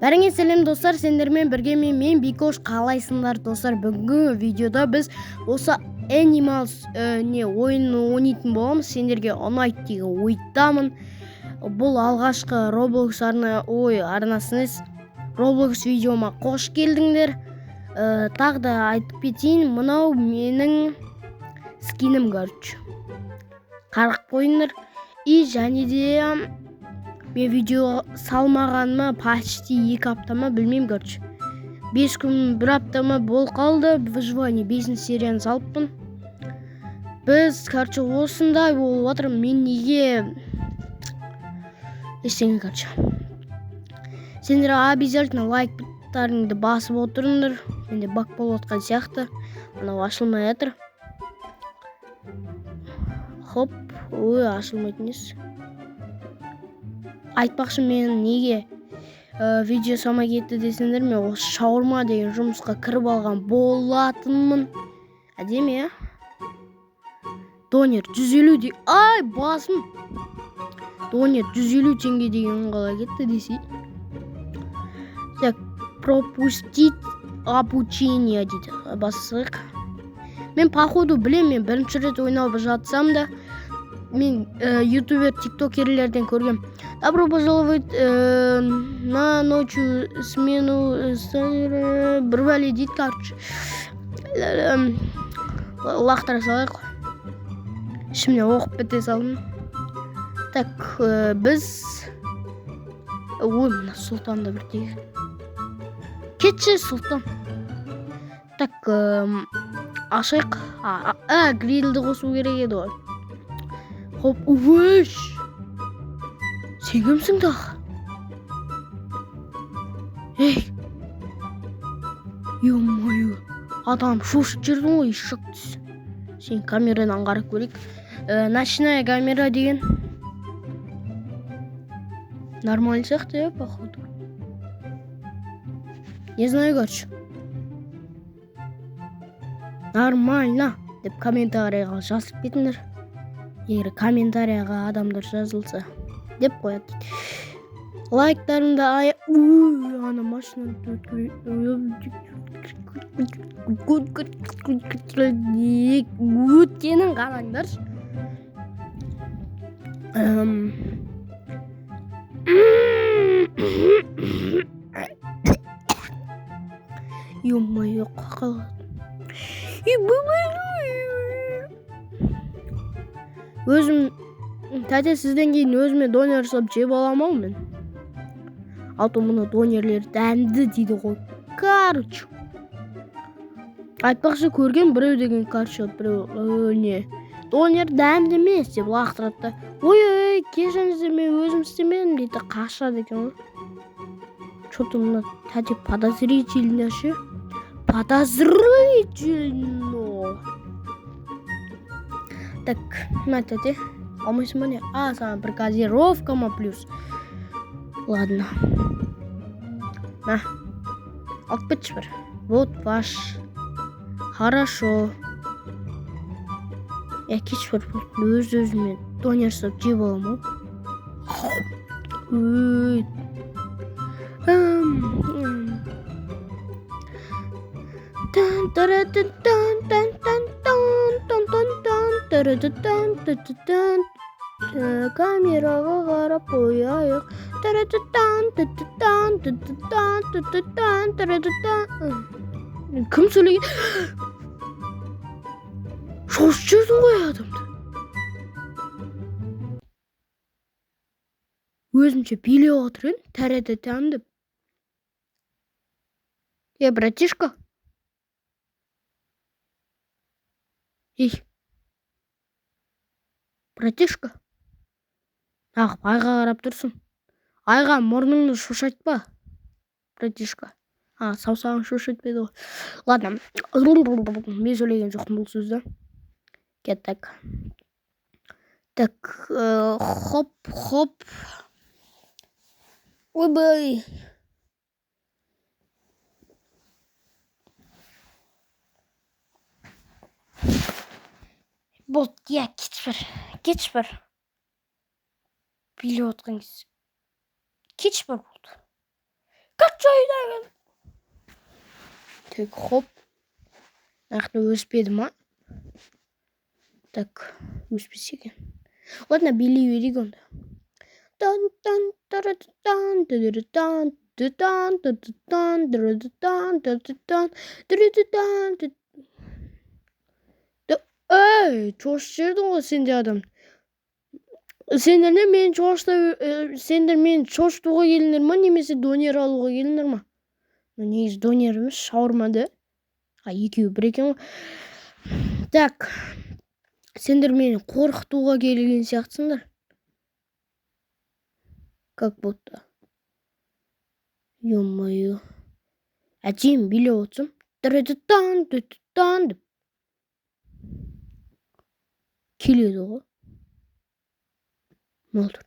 Бәріңе сәлем достар, сендермен бірге мен Бикош, қалайсыңдар достар? Бүгінгі видеода біз осы Animals ойынын ойнайтын боламыз. Сендерге ұнайды деген ойдамын. Бұл алғашқы Roblox арнасыңыз. Roblox видеома қош келдіңдер. Тағы да айтып кетейін, мынау менің скинім, қарық қойыңдар. И және де мен видео салмағаныма почти 2 аптама, білмеймін, 5 күн, 1 аптама бол қалды. Выживание 5 серияны салыппын. Біз, осындай болып отыр. Мен неге ештеңе, сендер обязательно лайктарыңды басып отырыңдар. Менде бак болып отқан сияқты. Анау ашылмай жатыр. Хоп, ашылмайтын ес. Айтпақшы, мен неге видео салмай кетті десеңдер, мен осы шаурма деген жұмысқа кіріп алған болатынмын. Әдемі, Донер 150 деген, басым. Донер 150 теңге деген қалай кетті десей. Так, пропустить обучение дейді. Бассық. Мен походу білем, мен бірінші рет ойнап жатсам да, мен ютубер, тиктокерлерден көргем. Добро пожаловать на ночью смену бір бәле дейді, лақтыра салайық. Ішімнен оқып біте салдым. Так, біз мына сұлтанды бір дейік. Кетші сұлтан. Так, ашайық. Грилді қосу керек еді ғой. Хоп, өш! Сен кімсің дағы? Ей! Ё-моё! Адам шошып жүрдің ғой, шық түс. Сен камерадан қарап көрейік. Ночная камера деген. Нормально сияқты, походу. Не знаю, Нормально деп комментарияға жазып кетіңдер. Егер комментарияға адамдар жазылса деп қояды. Лайктарыңды ана машинаны өткенін қараңдар. Ё-моё, қақалады. Өзім тәте сізден кейін өзіме донер жасап жеп аламау мен. Алтын мұны донерлер дәмді дейді ғой. Айтпақшы, көрген біреу деген біреу не донер дәмді емес деп лақтырады. Ой, кешіріңіздер, мен өзім істемедім дейді, қашады екен ғой. Что-то мына тәте подозрительно ше. Подозрительно. Так, мына тәте алмайсың ба не? Саған бір газировка ма плюс? Ладно. Алып кетші бір. Вот ваш. Хорошо. Кетші бір. Өз-өзіме донер сап жеп аламын. Камераға қарап қояйық. Кім сөйлеген? Шошып жүрдің ғой адамды. Өзімше билеп отырын, тәрәтәтән деп. Братишка? Братишка? Айға қарап тұрсын. Айға мұрныңды шошайтпа, братишка. Саусағың шошайтпайды ғой. Ладно, мен сөйлеген жоқпын бұл сөзді. Кеттік. Так, хоп. Ойбай. Болды, кетші бір. Билеп отқан кез. Кетші бір болды. Как Так, хоп. Нақты өспеді ма? Так, өспесе екен. Ладно, билей берейік онда. Ей, шошып жібердің ғой сен де адам. Сендер мені шошытуға келдіңдер ма, немесе донер алуға келдіңдер ма? Негізі донер емес, шаурма да. Екеуі бір екен ғой. Так, сендер мені қорқытуға келген сияқтысыңдар. Как будто. Ё-моё. Әжем билеп отырсам. Тан деп. Келеді ғой. Молдыр.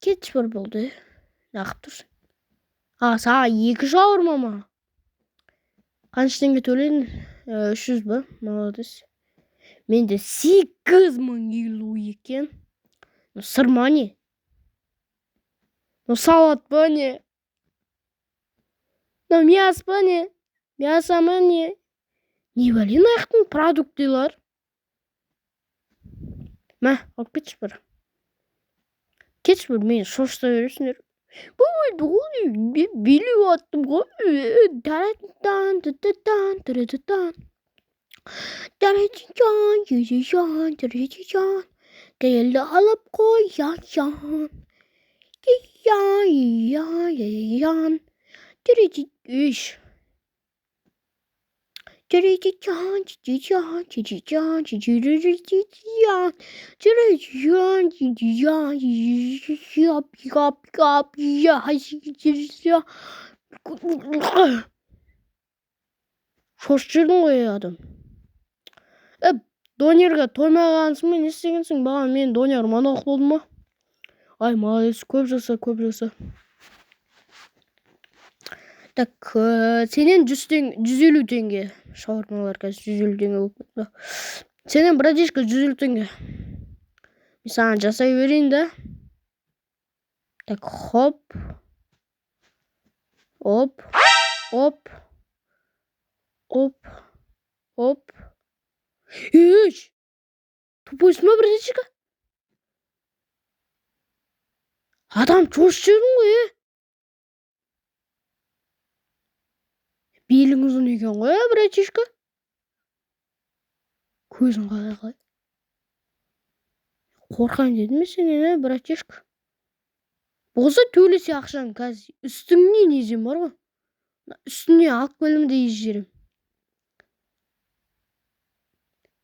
Кетші бір болды. Нақып тұрсың. Саған 2 шаурма ма? Қанша теңге төледің? 300 ба? Молодец. Менде 8000 келу екен. Сыр ма не? Салат па не? Мясо па не? Мясо ма не? Не білейін аяқтың продуктылар. Мә, алып кетші бір. Кетші бір, мені шошыта бересіңдер. Билеп аттым ғой. Келді алып қояян. Үш. Шошып жүрдің ғой адам. Донерға тоймағансың ба, не істегенсің? Баған мен донер манақ болдым ма? Ай, молодец, көп жаса. Так, сенен 150 теңге. Шаурмалар қазір 150 теңге болып кетті. Сенен, братишка, 150 теңге. Мен саған жасай берейін да. Так, хоп. Еш! Тупойсың ба, братишка? Адам шошып жүрдің ғой, Белің ұзын екен ғой, братишка? Көзің қалай? Қорқайын дедім ме сенен, братишка? Болса төлесе ақшаң қазір. Үстіңнен езем бар ғой. Үстіне алып келімді ез жерім.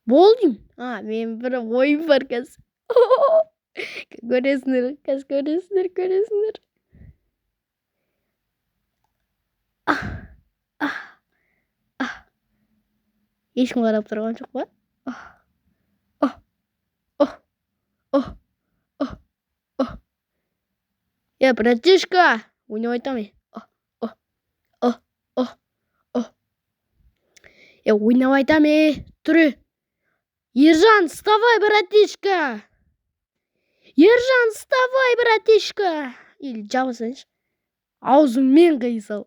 Бол дейм. Мен бір ойым бар қазір. Көресіңдер. Ешкім қарап тұрған жоқ па? Братишка, ойнап айтам. Ойнап айтам, түрі. Ержан, вставай, братишка. Или жабысайыншы. Аузыңмен қиысал.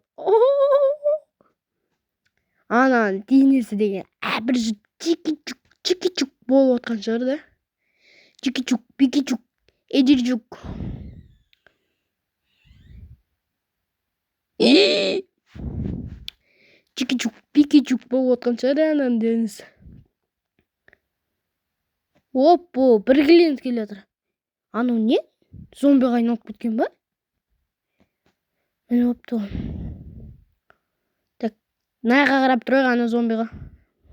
Ананың денесі деген бір чики-чук болып отқан шығар да. Чики-чук, пики-чук, эдир-чук. Чики-чук, пики-чук болып отқан шығар ананың денесі. Оппо, бір клиент келе жатыр. Анау не? Зомбиға айналып кеткен ба? Мені опты. Так, найға қарап тұрайық ана зомбиға.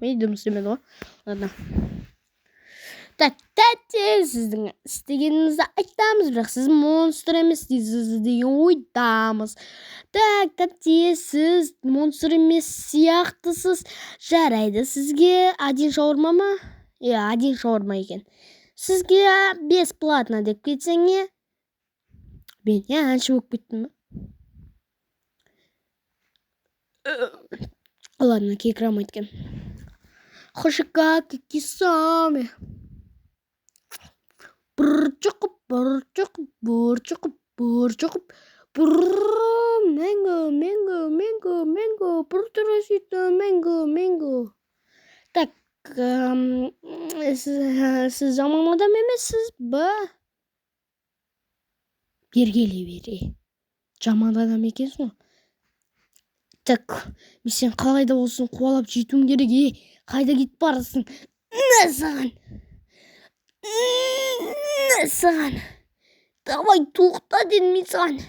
Дым істемеді ғой. Ладно. Так, тәте, сіздің істегеніңізді айтамыз, бірақ сіз монстр емес дейсіз деген ойдамыз. Так, тәте, сіз монстр емес сияқтысыз. Жарайды, сізге 1 шаурма ма? 1 шаурма екен. Сізге бесплатно деп кетсеңе. Мен әнші болып кеттім ба? Ладно, кекрам айткен. Хошика кисами. Бурчук, бурчук, бурчук, бурчук. Mango, mango, mango, mango. Буртурасита, mango, mango. Так, siz жаман адам емессіз ба? Бергелей бере. Жаман адам екенсің. Так, мен сен қалайда болсын қуалап жетуім керек. Қайда кетіп барасың? Саған. Давай тоқта дедім мен саған.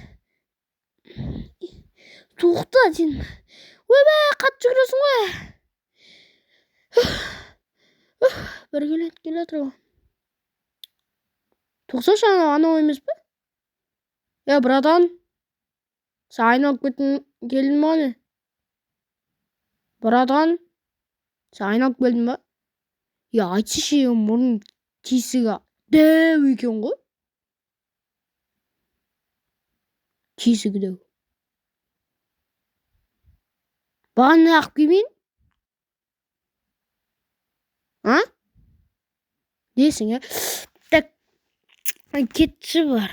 Тоқта дедім. Ойбай, қатты жүгіресің ғой. Бір келе тұрға. Тоқсашы анау емес пе? Братан, сен айналып келдің ба не? Братан, сен айналып келдің ба? Айтсышы, мұрын тесігі дәу екен ғой. Тесігі дәу. Бағана ақ келмейін? Десің, Так, кетші бар.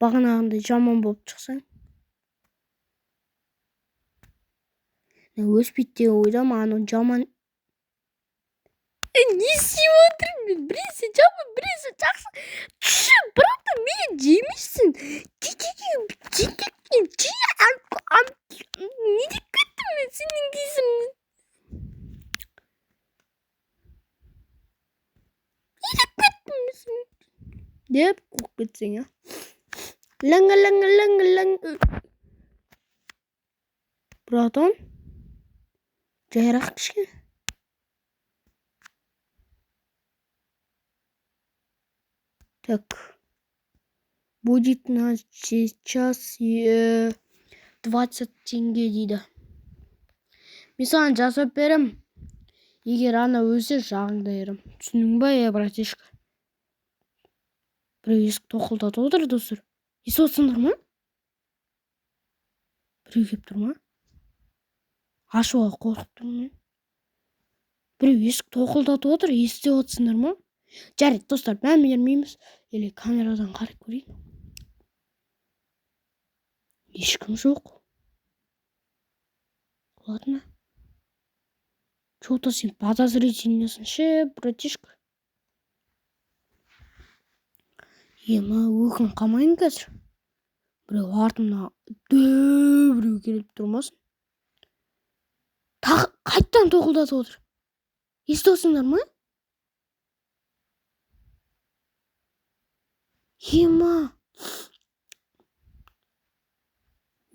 Бағанағындай жаман болып шықсаң. Өспейттегі ойдама, анау жаман. Не істеп отырмын? Біресе жаман, біресе жақсы. Түші, братан, мені жемейсің. Не деп кеттім мен сенің кезімді? Не деп кеттім мен сенің? Деп қоқ кетсең, Лаңа. Братан, жайрақ кішкене. Так, будет нас сейчас 20 теңге дейді. Мен саған жасап берем. Егер ана өлсе жағыңда ерім. Түсінің ба, братишка? Біреу есік тоқылдатып отыр, достар. Естіп отырсыңдар ма? Біреу келіп тұр ма? Ашуға қорқып тұрмын мен. Біреу есік тоқылдатып отыр, естіп отырсыңдар ма? Жарайды, достар, мән бермейміз. Или камерадан қарап көрейін. Ешкім жоқ. Ладно. Что-то сен подозрительныйсың ше, братишка. Өкін қамайын қазір. Біреу артымда біреу келіп тұрмасын. Қайттан тоқылдатып отыр. Естіп отырсыңдар ма?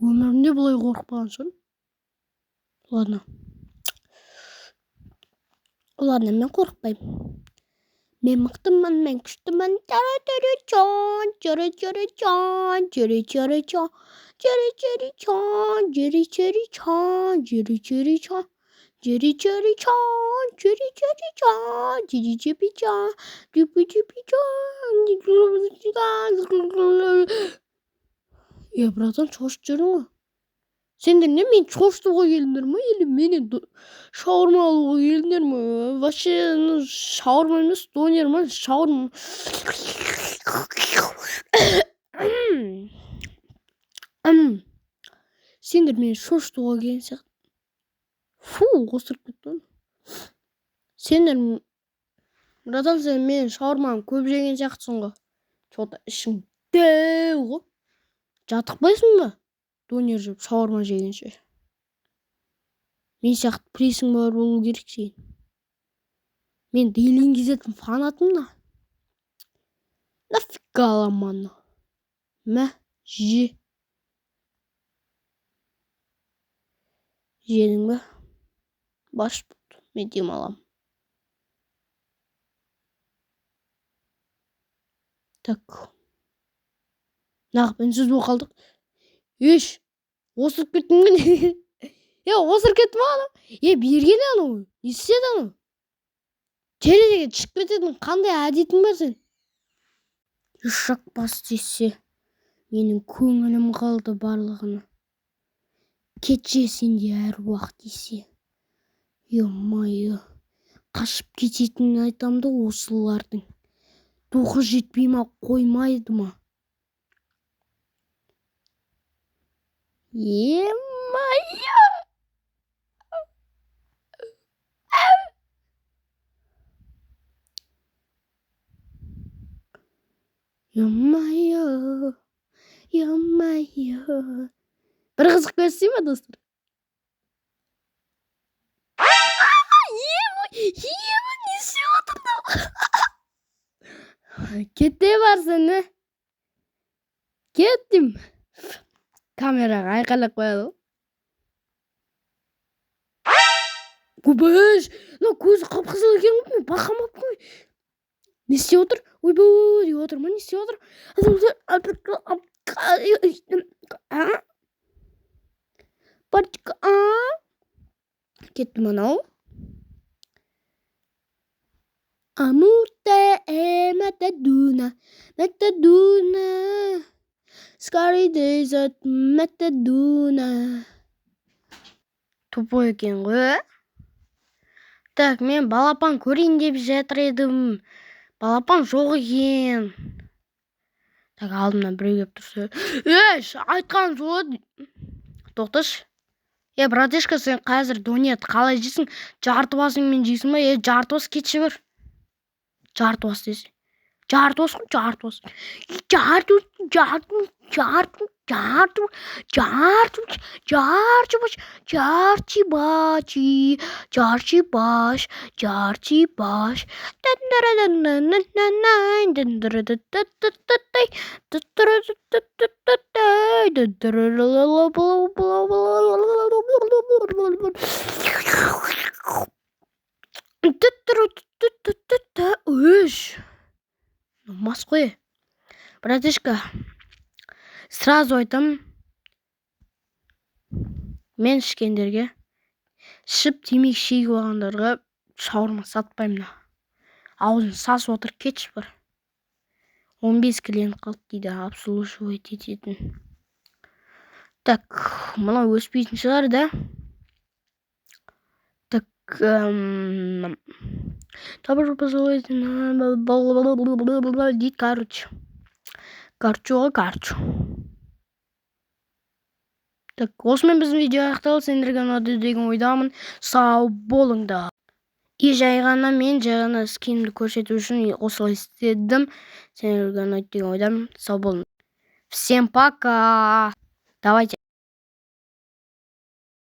Өмірімде бұлай қорықпаған шығармын. Ладно, мен қорықпаймын. Мен мықтымын, мен күштімін. Братан, шошып жүрің ғой. Сендер не мен шошытуға келдіңдер ме? Или мені шаурма алуға келдіңдер ме? Вообще, шаурма емес, донер ма? Шаурма. Сендер мені шошытуға келген сияқты. Фу, қосырып кетті. Сендер, братан, сен мен шаурманы көп жеген сияқтысың ғой. Что-то ішің дәу ғой. Жатықпайсың ба? Донер жеп шаурма жегенше. Мен сияқты прессің бар болу керек сен. Мен Дейлин Кезеттің фанатым да. Нафига аламан. Мә, же. Жедің ба? Баш болды. Мен дем алам. Так. Нағып үнсіз болып қалдық. Осырып кеттім ғой. Осырып кеттім ана. Бергелі анау. Не істеді анау? Терезеге шығып кететін қандай әдетің бар сен? Жақпас десе, менің көңілім қалды барлығына. кетшесін де әруақ десе. Е-мое, қашып кететінін айтамды осылардың. Тоқы жетпей ма қоймайды ма? Е-мое! Е-мое, е-мое. Бір қызық көрсей ма, достар? Ема, не істеп отырды? Кете барсың, кеттім. Камераға айқайлап қояды. Көбіш, мына көзі қып-қызыл екен ғой, мен бақамаппын ғой. Не істеп отыр? Ойбай деп отыр ма, не істеп отыр? Кетті мынау. Амурте метадуна, метадуна. Скорей дейзет метадуна. Тупой екен ғой. Так, мен балапан көрейін деп жатыр едім. Балапан жоқ екен. Так, алдымнан біреу келіп тұрса. Айтқан сол. Тоқташ. Братишка, сен қазір донет қалай жейсің? Жарты басыңмен жейсің ба? Жарты бас кетші бір. Жарты бас десе. Жарты бас қой, жарты бас. Мас қой. Братишка, сразу айтам, мен ішкендерге, ішіп темекі шегіп алғандарға шаурма сатпаймын. Аузын сасып отыр, кетші бір. 15 клиент қалды дейді, обслуживать ететін. Так, мынау өспейтін шығар, да? Так, добро пожаловать на дейді, короче. Карчу. Так, осымен біздің видео аяқталды. Сендерге ұнады деген ойдамын. Сау болыңдар. Жай ғана мен жаңа скинімді көрсету үшін осылай істедім. Сендерге ұнады деген ойдамын. Сау болыңдар. Всем пока. Давайте.